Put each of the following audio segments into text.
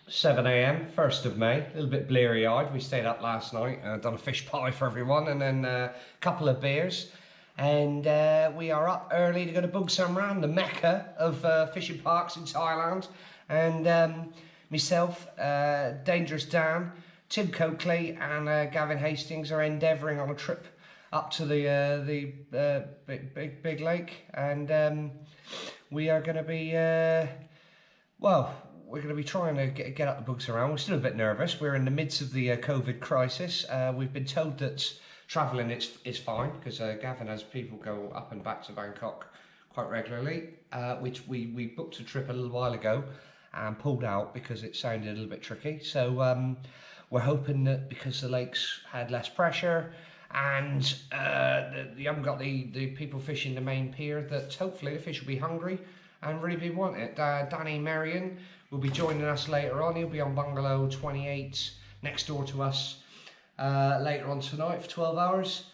Seven a.m. 1st of May, a little bit bleary-eyed. We stayed up last night, done a fish pie for everyone, and then a couple of beers. And we are up early to go to Bungsamran, the mecca of fishing parks in Thailand. And myself, Dangerous Dan, Tim Coakley, and Gavin Hastings are endeavouring on a trip up to the big lake, and we are going to be we're going to be trying to get up the Bungsamran. We're still a bit nervous. We're in the midst of the COVID crisis. We've been told that travelling is fine, because Gavin has people go up and back to Bangkok quite regularly, which we booked a trip a little while ago and pulled out because it sounded a little bit tricky. So we're hoping that because the lakes had less pressure and you haven't got the people fishing the main pier, that hopefully the fish will be hungry and really be wanting it. Danny Marion will be joining us later on. He'll be on bungalow 28 next door to us later on tonight for 12 hours.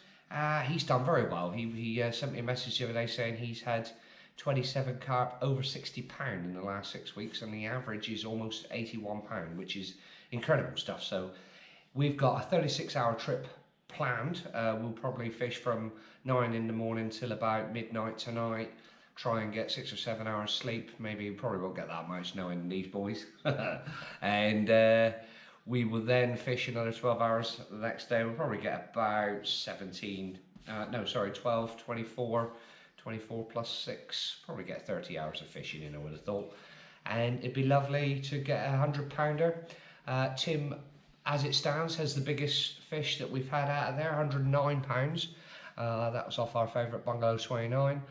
He's done very well. He sent me a message the other day saying he's had 27 carp over £60 in the last 6 weeks, and the average is almost £81, which is incredible stuff. So we've got a 36-hour trip planned. We'll probably fish from 9 in the morning till about midnight tonight, try and get 6 or 7 hours sleep. Maybe probably won't get that much knowing these boys. And we will then fish another 12 hours the next day. We'll probably get about 12, 24 plus 6, probably get 30 hours of fishing in, I would have thought. And it'd be lovely to get a 100-pounder. Tim, as it stands, has the biggest fish that we've had out of there, 109 pounds. That was off our favourite bungalow 29.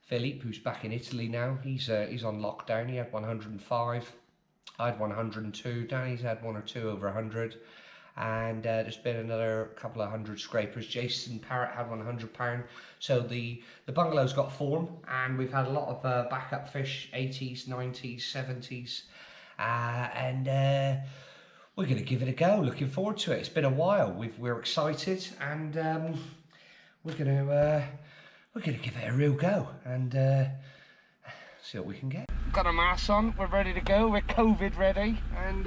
Philippe, who's back in Italy now, he's on lockdown. He had 105. I had 102. Danny's had 1 or 2 over 100. And there's been another couple of 100 scrapers. Jason Parrott had 100 pound. So the bungalow's got form, and we've had a lot of backup fish, 80s, 90s, 70s, and we're going to give it a go. Looking forward to it. It's been a while. We're excited, and we're going to give it a real go and see what we can get. Got a mask on. We're ready to go. We're COVID ready, and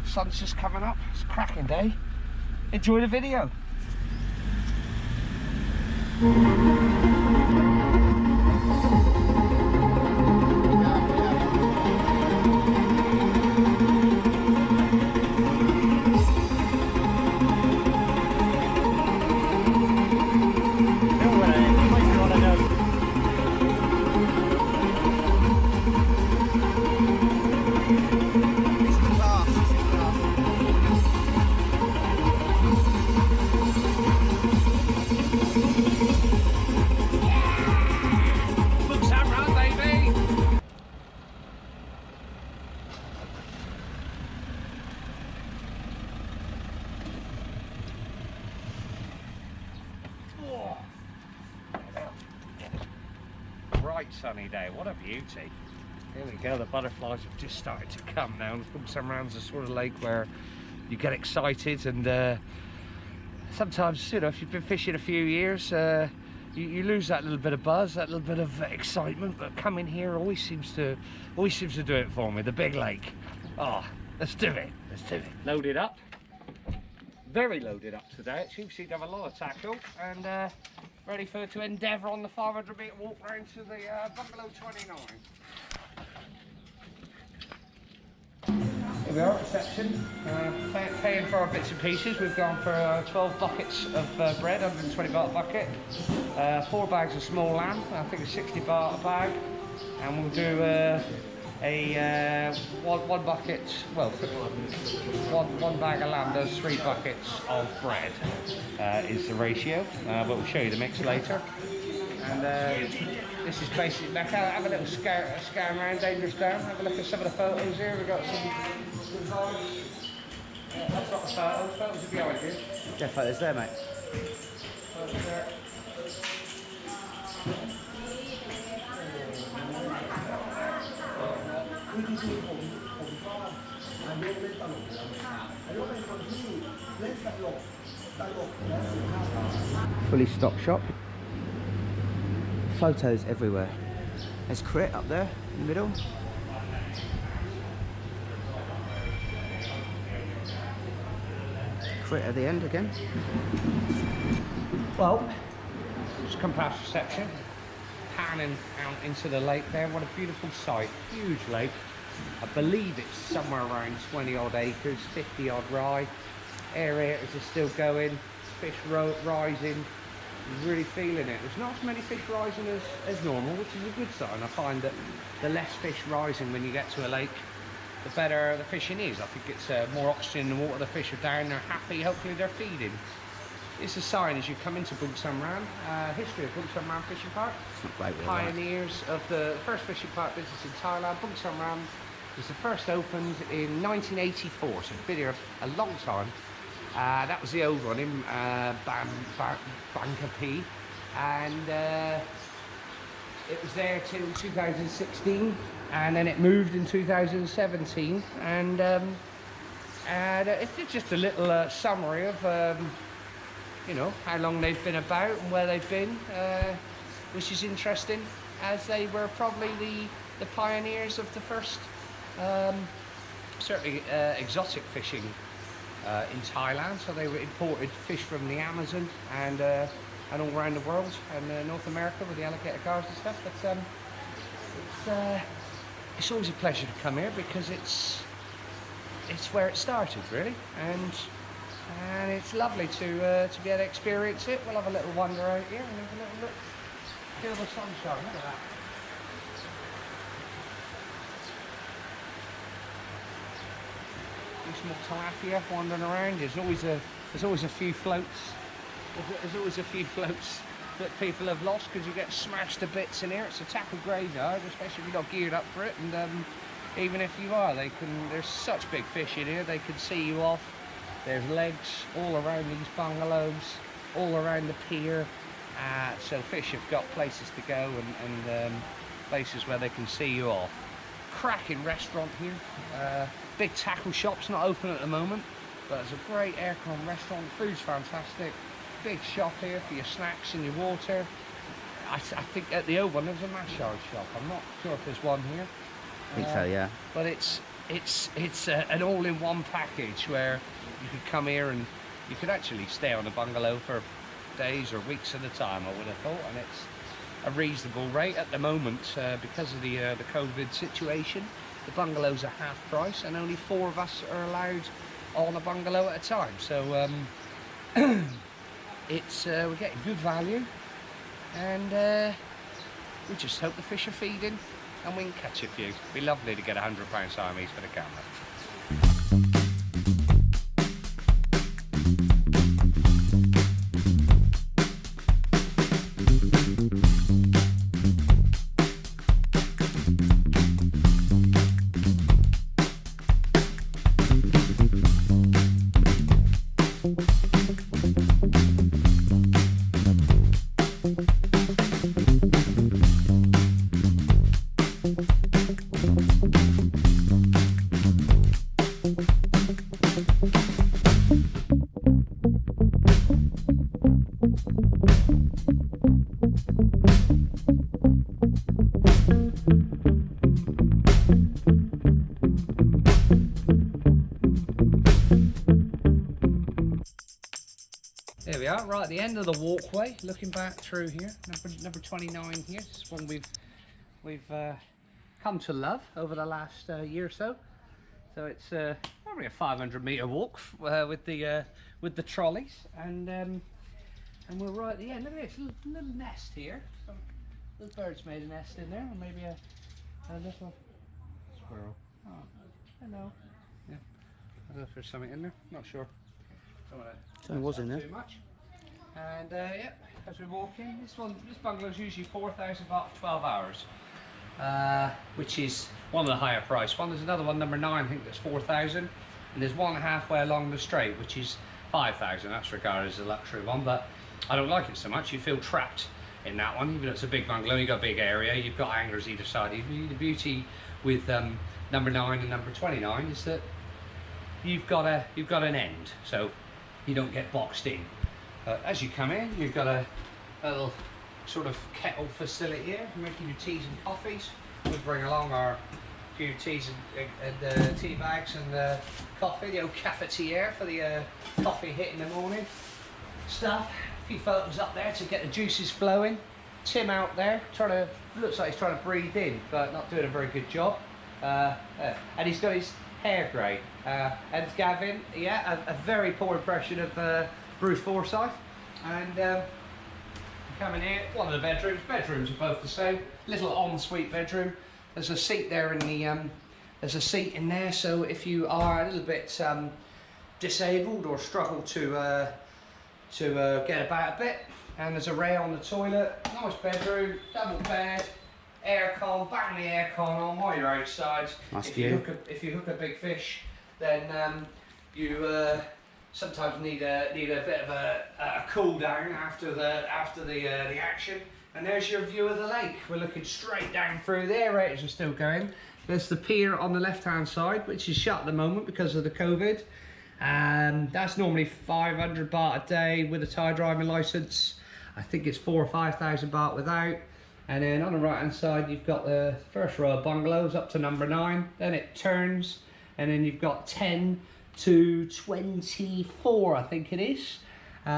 sun's just coming up. It's a cracking day. Enjoy the video. Bright sunny day, what a beauty. Here we go, the butterflies have just started to come now. Bungsamran's a sort of lake where you get excited, and sometimes, you know, if you've been fishing a few years, you lose that little bit of buzz, that little bit of excitement, but coming here always seems to do it for me. The big lake. Oh, let's do it. Loaded up. Very loaded up today. Actually, we seem to have a lot of tackle, and ready to endeavour on the 500-metre walk round to the bungalow 29. Here we are at reception, paying for our bits and pieces. We've gone for 12 buckets of bread, 120 baht a bucket, 4 bags of small lamb, I think it's 60 baht a bag, and we'll do one bucket, well, one bag of lamb does 3 buckets of bread, is the ratio, but we'll show you the mix later. And this is basically Mecca. Have a little scan around Dangerous Dan, have a look at some of the photos here. We've got some good vibes. That's not the photos are behind you. Yeah, photos there, mate. Photos there. Fully stocked shop. photos everywhere. There's Crit up there in the middle. Crit at the end again. Well, just come past reception, panning out into the lake there. What a beautiful sight. Huge lake. I believe it's somewhere around 20 odd acres, 50 odd rye. Aerators are still going, fish rising. Really feeling it. There's not as many fish rising as normal, which is a good sign. I find that the less fish rising when you get to a lake, the better the fishing is. I think it's more oxygen in the water, the fish are down, they're happy, hopefully they're feeding. It's a sign as you come into Bungsamran. History of Bungsamran Fishing Park. Pioneers of the first fishing park business in Thailand. Bungsamran was the first opened in 1984, so it's been here a long time. That was the old one in Bangkok, and it was there till 2016, and then it moved in 2017, and it's just a little summary of you know, how long they've been about and where they've been, which is interesting, as they were probably the pioneers of the first certainly exotic fishing in Thailand. So they were imported fish from the Amazon and all around the world, and North America with the alligator cars and stuff. But it's always a pleasure to come here because it's where it started, really, and it's lovely to be able to experience it. We'll have a little wander out here and have a little look, feel the sunshine. Look at that. Small tilapia wandering around. There's always a few floats. There's always a few floats that people have lost because you get smashed to bits in here. It's a tackle graveyard, especially if you're not geared up for it. And even if you are, there's such big fish in here. They can see you off. There's legs all around these bungalows, all around the pier. So fish have got places to go and places where they can see you off. Cracking restaurant here. Big tackle shop's not open at the moment, but it's a great aircon restaurant. Food's fantastic. Big shop here for your snacks and your water. I think at the old one there's a massage shop. I'm not sure if there's one here. I think so, yeah. But it's an all-in-one package where you could come here and you could actually stay on a bungalow for days or weeks at a time, I would have thought, and it's a reasonable rate at the moment because of the COVID situation. The bungalows are half price, and only 4 of us are allowed on a bungalow at a time. So we're getting good value, and we just hope the fish are feeding, and we can catch a few. It'd be lovely to get £100 Siamese for the camera. There we are, right at the end of the walkway, looking back through here, number 29 here. This is one we've come to love over the last year or so. So it's probably a 500-metre walk with the trolleys, and we're right at the end. Look at this little nest here. Some little birds made a nest in there, or maybe a little squirrel. Oh, hello. Yeah, I don't know if there's something in there. Not sure. Something was in there. Too much. And yeah, as we walk in, this bungalow is usually 4,000 baht for 12 hours, which is one of the higher price one. There's another one, number 9, I think that's 4,000, and there's one halfway along the straight, which is 5,000. That's regarded as a luxury one, but I don't like it so much. You feel trapped in that one, even though it's a big bungalow. You've got a big area, you've got anglers either side. The beauty with number 9 and number 29 is that you've got an end, so you don't get boxed in. As you come in, you've got a little sort of kettle facility here, making your teas and coffees. We bring along our few teas and tea bags and coffee, the old cafetiere for the coffee hit in the morning stuff. A few photos up there to get the juices flowing. Tim out there looks like he's trying to breathe in, but not doing a very good job. And he's got his hair grey. And Gavin, yeah, a very poor impression of Bruce Forsyth. And coming here, one of the bedrooms. Bedrooms are both the same. Little ensuite bedroom. There's a seat there in the. There's a seat in there, so if you are a little bit disabled or struggle to get about a bit, and there's a rail on the toilet. Nice bedroom, double bed, aircon. Bang the aircon on while you're outside. Nice view. If you hook a big fish, then you sometimes need a bit of a cool down after the action. And there's your view of the lake. We're looking straight down through there. Ratings are still going. There's the pier on the left hand side, which is shut at the moment because of the COVID. That's normally 500 baht a day with a Thai driving license. I think it's 4,000 or 5,000 baht without. And then on the right hand side you've got the first row of bungalows up to number 9. Then it turns, and then you've got 10 to 24, I think it is,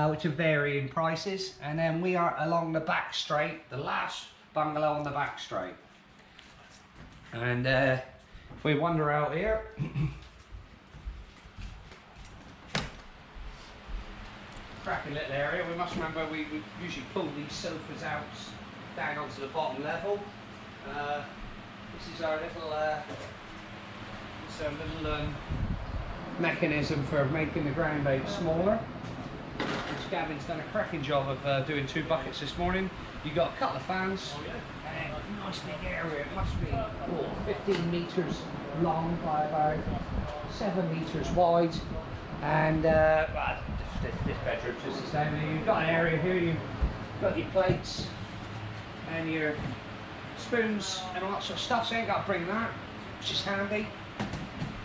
which are varying prices. And then we are along the back straight, the last bungalow on the back straight. And if we wander out here, cracking little area. We must remember we usually pull these sofas out down onto the bottom level. This is our little mechanism for making the ground bait smaller, which Gavin's done a cracking job of doing 2 buckets this morning. You've got a couple of fans, and a nice big area. It must be 15 metres long by about 7 metres wide, and well, this bedroom's just the same. You've got an area here, you've got your plates and your spoons and all that sort of stuff, so you ain't got to bring that, which is handy.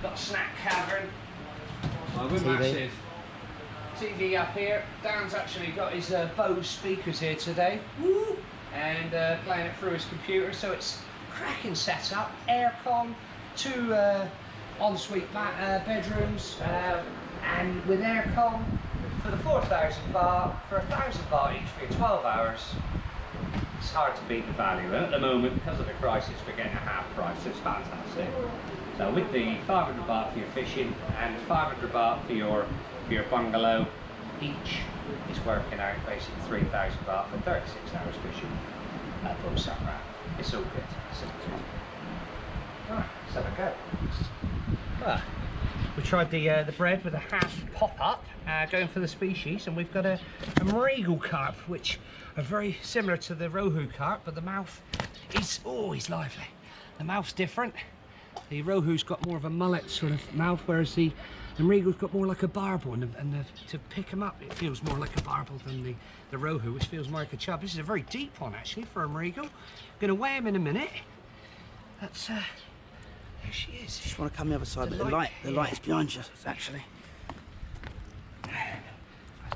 Got a snack cavern. Well, we're massive. TV up here. Dan's actually got his Bose speakers here today. Woo! And playing it through his computer, so it's cracking setup. Aircon, 2 ensuite bedrooms, and with aircon for the 4,000 baht, for 1,000 baht each for your 12 hours. It's hard to beat the value, and at the moment, because of the crisis, we're getting a half price, so it's fantastic. So with the 500 baht for your fishing and 500 baht for your bungalow each, is working out basically 3,000 baht for 36 hours fishing at Bungsamran. It's all good. It's all good. Right, let's have a go. Well, we tried the bread with a half pop-up, going for the species, and we've got a Mrigal Carp, which are very similar to the Rohu carp, but the mouth is, oh, he's lively. The mouth's different. The Rohu's got more of a mullet sort of mouth, whereas the Mrigal's got more like a barbel, and to pick him up, it feels more like a barbel than the Rohu, which feels more like a chub. This is a very deep one, actually, for a Mrigal. Going to weigh him in a minute. That's, there she is. Just want to come the other side, but the light is behind you, actually.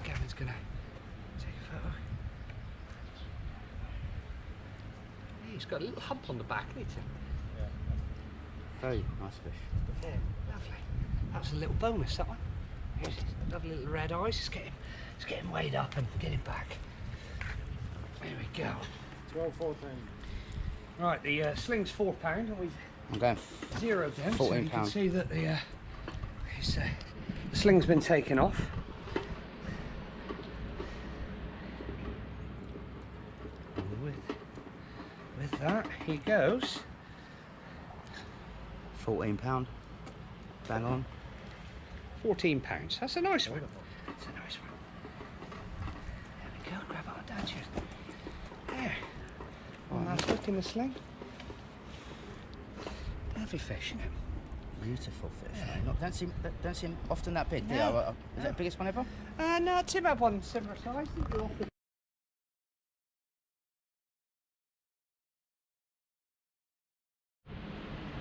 Gavin's going to take a photo. He's got a little hump on the back, hasn't he? Very nice fish. Yeah, lovely. That was a little bonus, that one. Here's his lovely little red eyes. Let's get him weighed up and get him back. There we go. 12, 14. Right, the sling's £4, and we've I'm going zeroed them, so you can £14. see that the sling's been taken off. With that, he goes. £14. Bang on. £14. That's a nice one. That's a nice one. There we go. Grab it on down here. There. One last look in the sling. Lovely fish, isn't it? Beautiful fish. Yeah. Don't see him often that big, do you? No. Is that the biggest one ever? No, Tim had one similar size.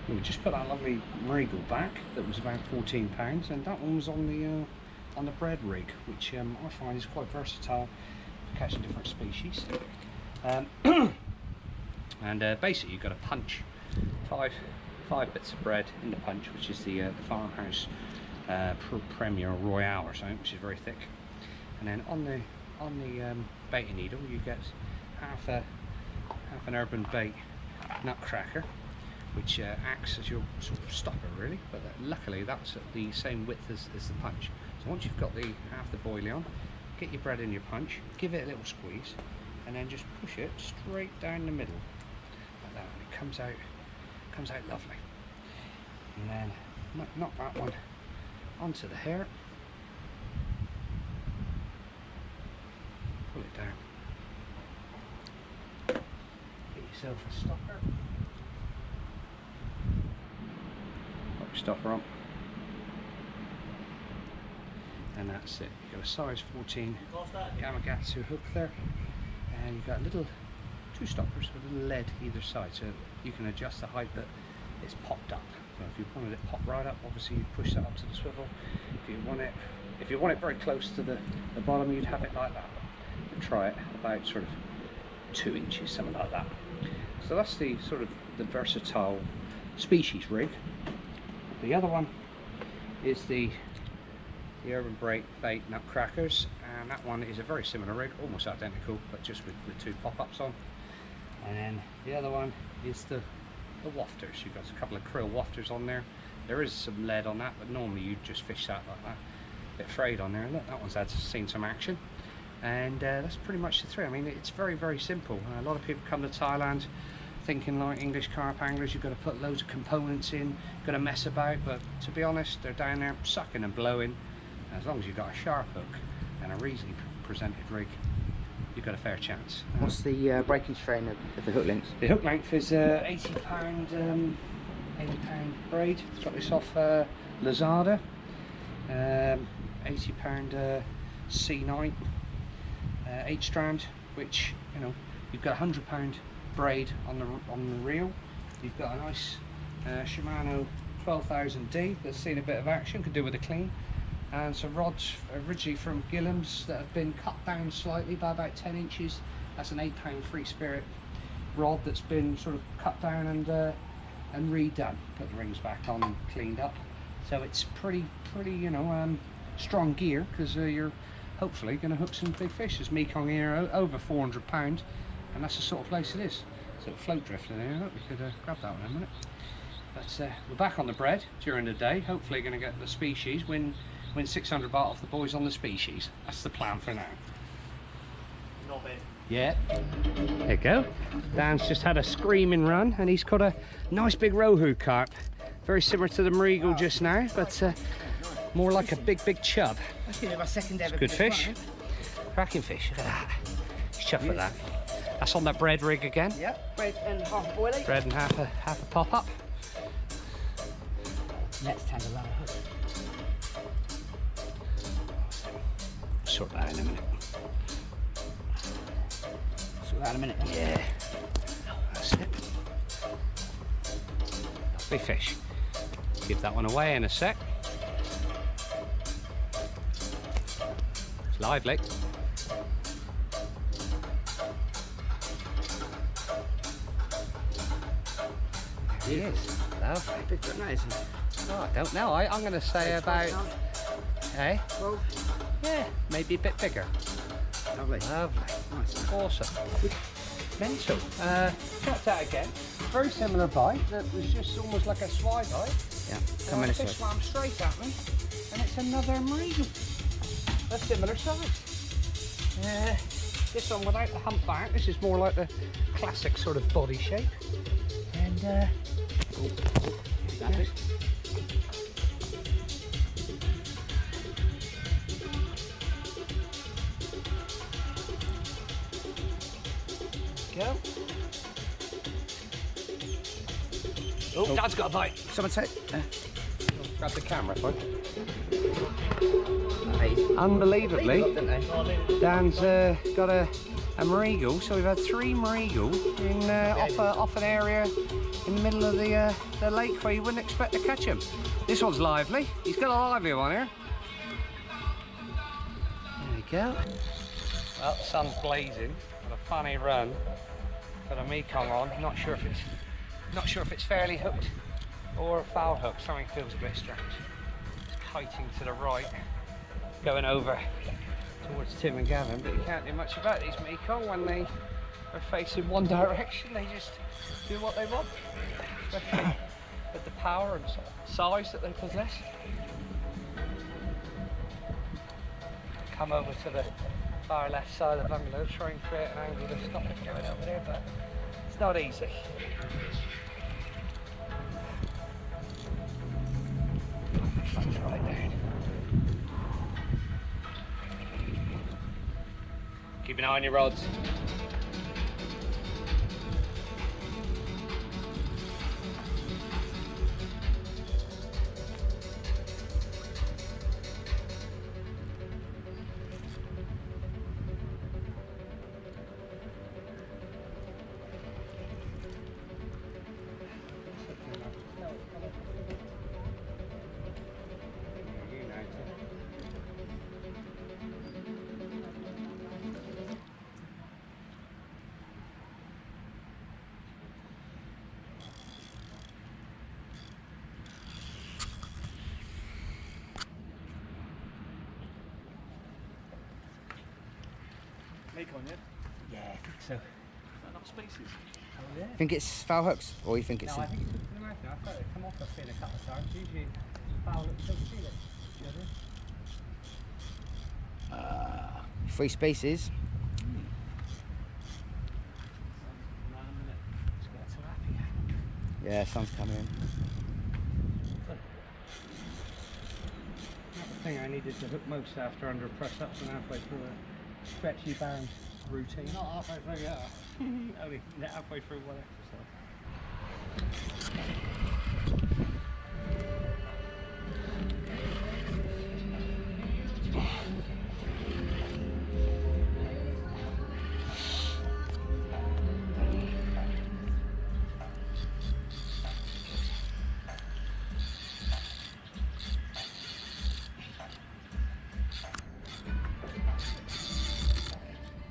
We just put that lovely Mrigal back that was about £14, and that one was on the bread rig, which I find is quite versatile for catching different species. And basically you've got to punch five bits of bread in the punch, which is the farmhouse Premier Royale or something, which is very thick. And then on the baiting needle you get half an urban bait nutcracker, which acts as your sort of stopper really, but luckily that's at the same width as the punch. So once you've got half the boilie on, get your bread in your punch, give it a little squeeze, and then just push it straight down the middle like that, and it comes out lovely. And then knock that one onto the hair, pull it down, get yourself a stopper, put your stopper on, and that's it. You've got a size 14 Gamakatsu hook there, and you've got two stoppers with a little lead either side, so you can adjust the height that it's popped up. So if you wanted it popped right up, obviously you push that up to the swivel. If you want it very close to the bottom, you'd have it like that. And try it about sort of 2 inches, something like that. So that's the sort of the versatile species rig. The other one is the urban bait nutcrackers, and that one is a very similar rig, almost identical, but just with the 2 pop-ups on. And then the other one is the wafters. You've got a couple of krill wafters on there. There is some lead on that, but normally you'd just fish that like that. A bit frayed on there. Look, that one's seen some action. And that's pretty much the 3. I mean, it's very, very simple. A lot of people come to Thailand thinking like English carp anglers, you've got to put loads of components in, got to mess about, but to be honest, they're down there sucking and blowing. As long as you've got a sharp hook and a reasonably presented rig, you've got a fair chance. What's the breaking strain of the hook length? The hook length is 80 pound braid. Got this off Lazada. 80 pound C9 8 strand, which you've got 100 pound braid on the reel. You've got a nice Shimano 12,000D that's seen a bit of action, could do with a clean. And some rods originally from Gillam's that have been cut down slightly by about 10 inches. That's an 8 pound free spirit rod that's been sort of cut down and redone. Put the rings back on and cleaned up. So it's pretty strong gear, because you're hopefully going to hook some big fish. There's Mekong here over 400 pound, and that's the sort of place it is. So float drifting there. Look, we could grab that one in a minute. But we're back on the bread during the day. Hopefully going to get the species, win 600 baht off the boys on the species. That's the plan for now. Not bad. Yeah. There you go. Dan's just had a screaming run, and he's caught a nice big rohu carp. Very similar to the Mrigal just now, but more like a big chub. That's been my second ever. Good fish. Cracking fish. Look at that. He's chuffed with that. That's on that bread rig again. Yep. Bread and half a boilie. Bread and half a pop up. Next time a lot of hook. Sort that in a minute. Sort that in a minute. Yeah. That's it. Lovely fish. Give that one away in a sec. It's lively. He is. Lovely. Big but nice. Oh, I don't know. I'm going to say about... Hey? 12. Yeah, maybe a bit bigger. Lovely. Lovely. Nice. Awesome. Mental. Check that again. Very similar bite. That was just almost like a swai bite. Yeah. Come in Fish swam straight at me, and it's another Mrigal. A similar size. This one without the humpback. This is more like the classic sort of body shape. And go. Oh, Dad's got a bite. Someone say. Grab the camera, fine. Nice. Unbelievably, Didn't they? Dan's got a Mrigal, so we've had 3 Mrigal in off an area in the middle of the lake where you wouldn't expect to catch him. This one's lively. He's got a lively one here. There we go. Well, the sun's blazing. Got a funny run. Got a Mekong on. Not sure if it's fairly hooked or foul hooked. Something feels a bit strange. It's kiting to the right, going over towards Tim and Gavin, but you can't do much about these Mekong when they are facing one direction. They just do what they want, especially with the power and size that they possess. Come over to the far left side of the bungalow, try and create an angle to stop it going over there, but it's not easy. That's right down. Keep an eye on your rods. Mekong, yeah? Yeah, I think so. Is that not species? Oh yeah. Think it's foul hooks, or you think it's? No, I think it's hooked in the mouth now. I thought it'd come off the fin a couple of times. Usually foul hooks don't feel it. Do you know? Free species. Let's get to happy. Yeah, sun's coming in. Not the thing I needed to hook most after under press ups and halfway through a stretchy bound routine. Not halfway through yet. Only halfway through one exercise.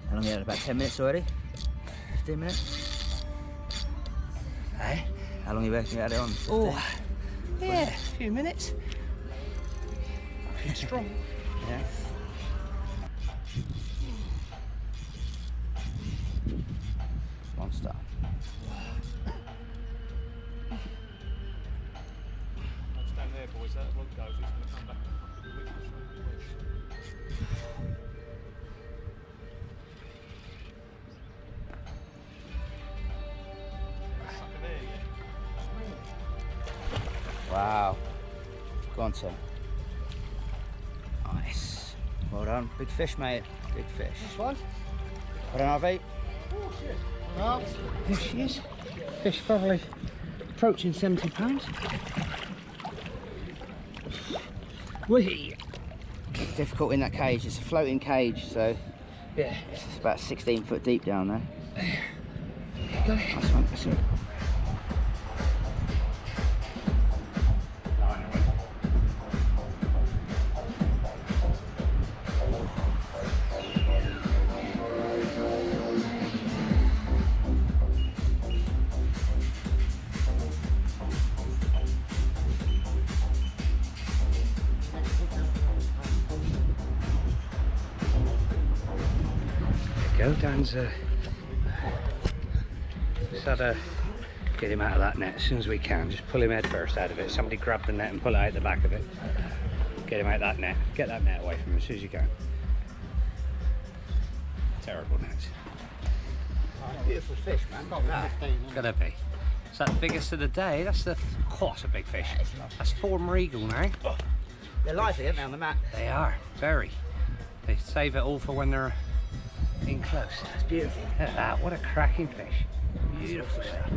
How long are you at? About 10 minutes already? 15 minutes? Hey? How long you reckon you had it on? 15? Oh, yeah, a few minutes. Fucking strong. Yeah. Monster. I'll stand there, boys. That rod goes, it's going to come back in a fucking week or so. Sucker there, yeah? Wow. Go on, Tim. Nice. Well done. Big fish, mate. Big fish. This one? Well done, RV. Well, here she is. Fish probably approaching 70 pounds. Whee! Difficult in that cage. It's a floating cage, so Yeah. it's about 16 foot deep down there. Got it. Nice one. Nice one. Go, Dan's just had to get him out of that net as soon as we can. Just pull him head first out of it. Somebody grab the net and pull it out the back of it. Get him out that net. Get that net away from him as soon as you can. Terrible nets. Beautiful fish, man. Gonna be. Is that the biggest of the day? That's the that's a big fish. That's 4 Mrigal now. They're lively, aren't they, on the mat? They are very. They save it all for when they're in close. It's beautiful. Look at that, what a cracking fish. Beautiful stuff.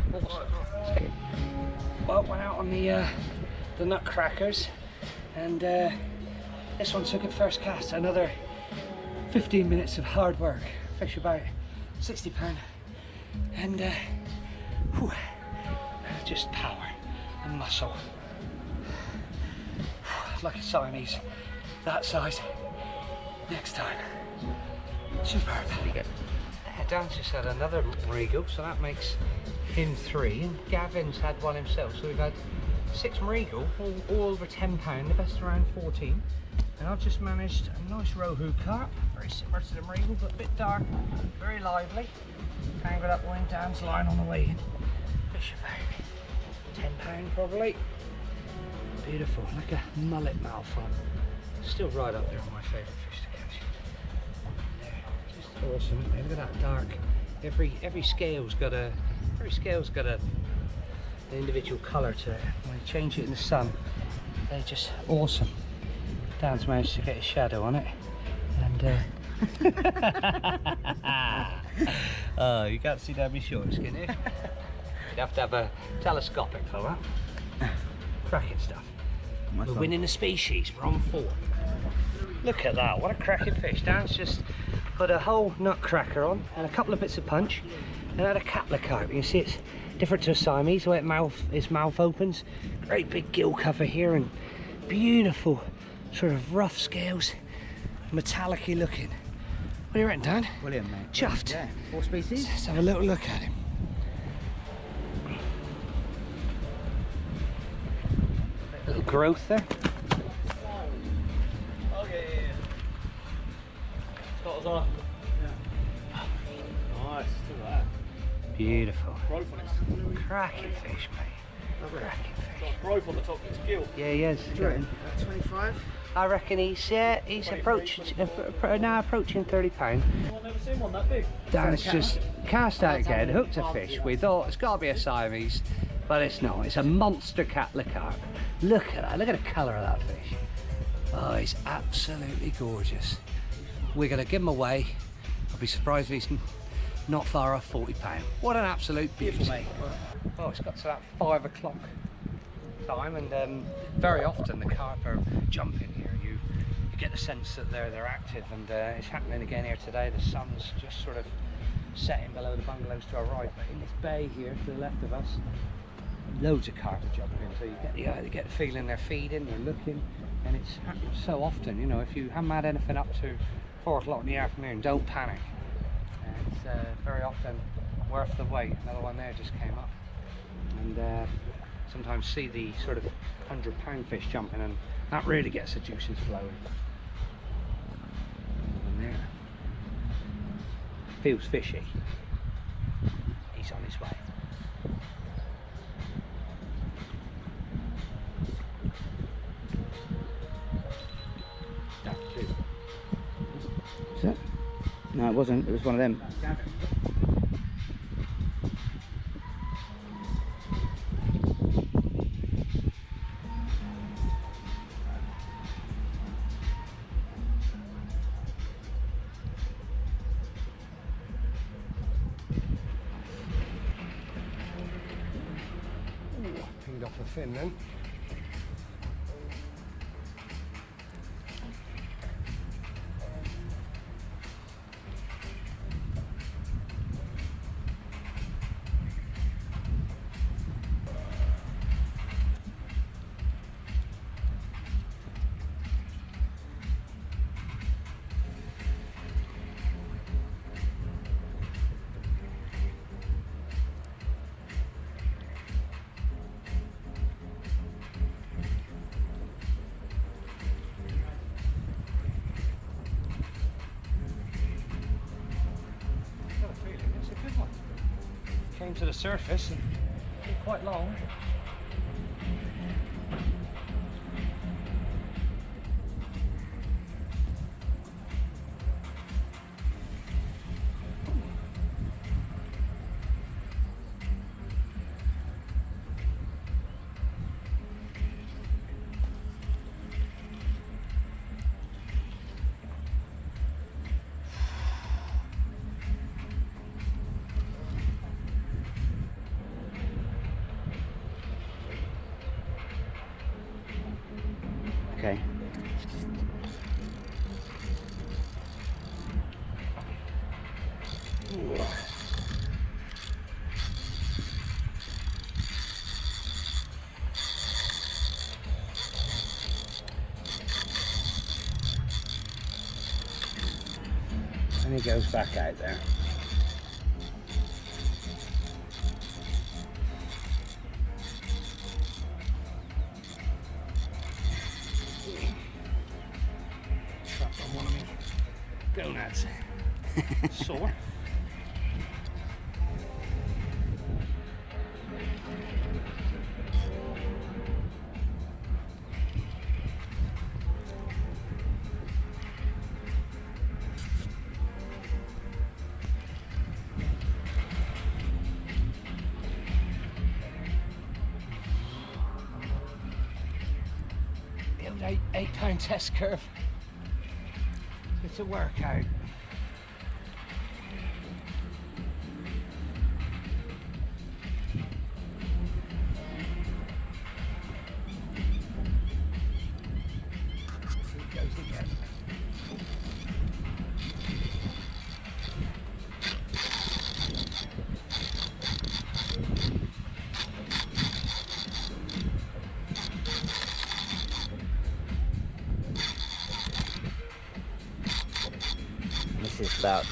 Well, went out on the nutcrackers, and this one took it first cast. Another 15 minutes of hard work. Fish about 60 pound, and whew, just power and muscle. Like a Siamese that size. Next time. Superb. There you go. Dan's just had another Mrigal, so that makes him 3, and Gavin's had one himself, so we've had 6 Mrigal, all over £10, the best around 14. And I've just managed a nice Rohu carp, very similar to the Mrigal, but a bit darker, very lively. Tangled up behind Dan's line on the way in. Fish about £10 probably. Beautiful, like a mullet malphone. Still right up there on my favourite fish to catch. There, just awesome, isn't it? Look at that dark. Every scale's got an individual colour to it. When you change it in the sun, they're just awesome. Dan's managed to get a shadow on it, and oh, you can't see down my shorts, can you? You'd have to have a telescopic for that. Cracking stuff. We're winning the species, we're on 4. Look at that, what a cracking fish. Dan's just put a whole nutcracker on and a couple of bits of punch and had a Chachoengsao carp. You can see it's different to a Siamese, the way its mouth opens. Great big gill cover here and beautiful sort of rough scales, metallic-y looking. What do you reckon, Dan? Brilliant, mate. Chuffed. Yeah, 4 species. Let's have a little look at him. Little growth there. Oh yeah. Got us on. Nice, look at that. Beautiful. Growth on it. Cracking fish, mate. Cracking fish. Got growth on the top of its gill. Yeah, he is. 25. I reckon he's approaching now approaching £30. I've never seen one that big. Dan's just cast out again, hooked a fish. We thought it's got to be a Siamese, but it's not. It's a monster Chachoengsao carp. Look at that. Look at the colour of that fish. Oh, he's absolutely gorgeous. We're going to give him away. I'll be surprised if he's not far off £40. What an absolute beauty, mate. Oh, it's got to that 5 o'clock time, and very often the carp are jumping here. You get the sense that they're active, and it's happening again here today. The sun's just sort of setting below the bungalows to our right, but in this bay here to the left of us, loads of carp are jumping. So you get the feeling they're feeding, they're looking, and it's happening so often. You know, if you haven't had anything up to 4 o'clock in the afternoon, don't panic. It's very often worth the wait. Another one there just came up, and sometimes see the sort of £100 fish jumping, and that really gets the juices flowing. And there, feels fishy. He's on his way. Is it? No, it wasn't. It was one of them. Pinged off the fin then. It's a good one. Came to the surface and quite long. Okay. And he goes back out there. gonads. Sore. The old 8 pound test curve. It's a workout. Here goes again. This is about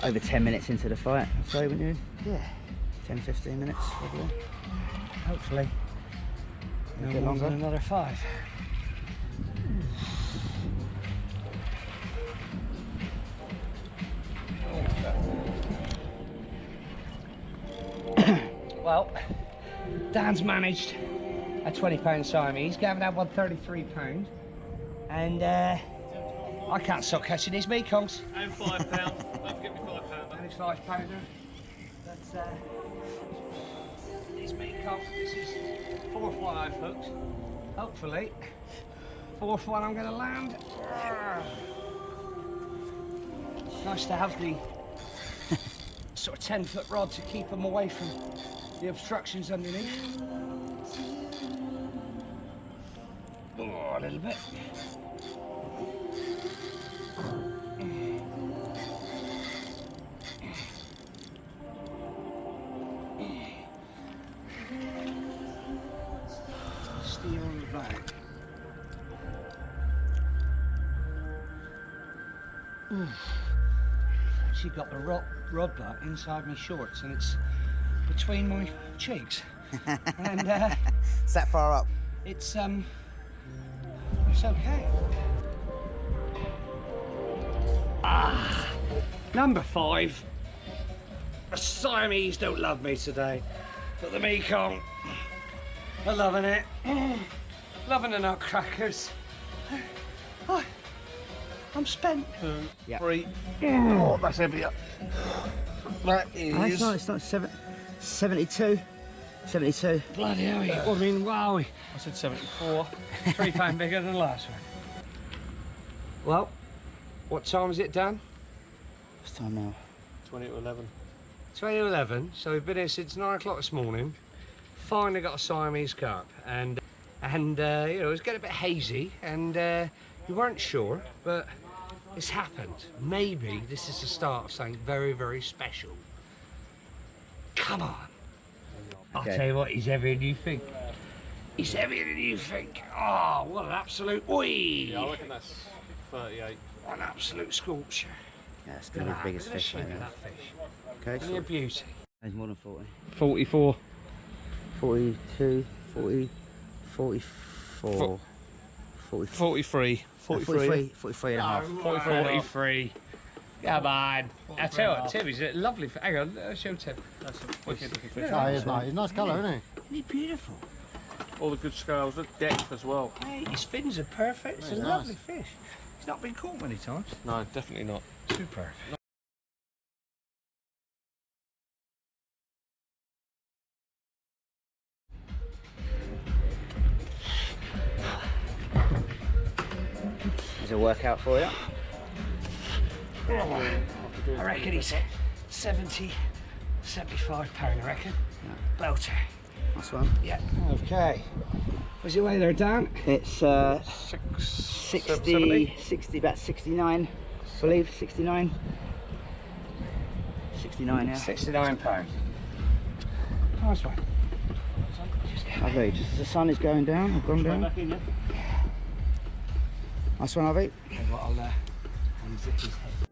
over 10 minutes into the fight, so wouldn't you? Yeah. 10, 15 minutes, probably. Hopefully. No A more bit than longer. another 5. Well, Dan's managed a 20 pound Siamese. Gavin had one 33 pound. And I can't stop catching these meekongs. And £5. Don't forget me £5. And it's 5 pounder. That's these meekongs. This is 4th one I've hooked. Hopefully, 4th one I'm going to land. Nice to have the sort of 10-foot rod to keep them away from the obstructions underneath. Oh, a little bit. Steer on the back. She got the rod butt inside my shorts, and it's between my cheeks. And Is that far up? it's okay. Number 5. The Siamese don't love me today, but the Mekong are loving it. Loving the nutcrackers. Oh, I'm spent. Yeah. 3. Oh, that's heavier. That Oh, it's not 72. 72. Bloody hell, I mean, wow. I said 74. 3 pound bigger than the last one. Well, what time is it, Dan? What's time now? 20 to 11. 20:11. So we've been here since 9 o'clock this morning. Finally got a Siamese carp, and you know, it was getting a bit hazy, and we weren't sure, but it's happened. Maybe this is the start of something very, very special. Come on. I'll Okay. tell you what, he's heavier than you think. He's heavier than you think. Oh, what an absolute oi! Yeah, I reckon that's 38. What an absolute scorcher. Yeah, it's going to be the biggest Look at the fish, shape mate. of that fish. Okay, Isn't he a beauty? There's more than 40. 44. 42, 40, 44, 43. 43, 43 and a half. 43. Come on. I tell you what, Tim, he's a lovely fish. Hang on, show Tim. That's a wicked looking fish. Oh, he's nice. He's a nice colour, isn't he? Isn't he beautiful? All the good scales, look, depth as well. Hey, his fins are perfect. It's a Very lovely nice. fish. He's not been caught many times. No, definitely not. Superb. There's a workout for you. I reckon he's 70, 75 pound, I reckon. Belter. Nice one. Yeah. Okay. What's your way there, Dan? It's 60, 60, about 69, I believe, 69. 69, yeah. 69 pound. Nice one. Lovely. Just as the sun is going down, I've gone down. Back in, yeah? Nice one, Harvey. I'll unzip his head.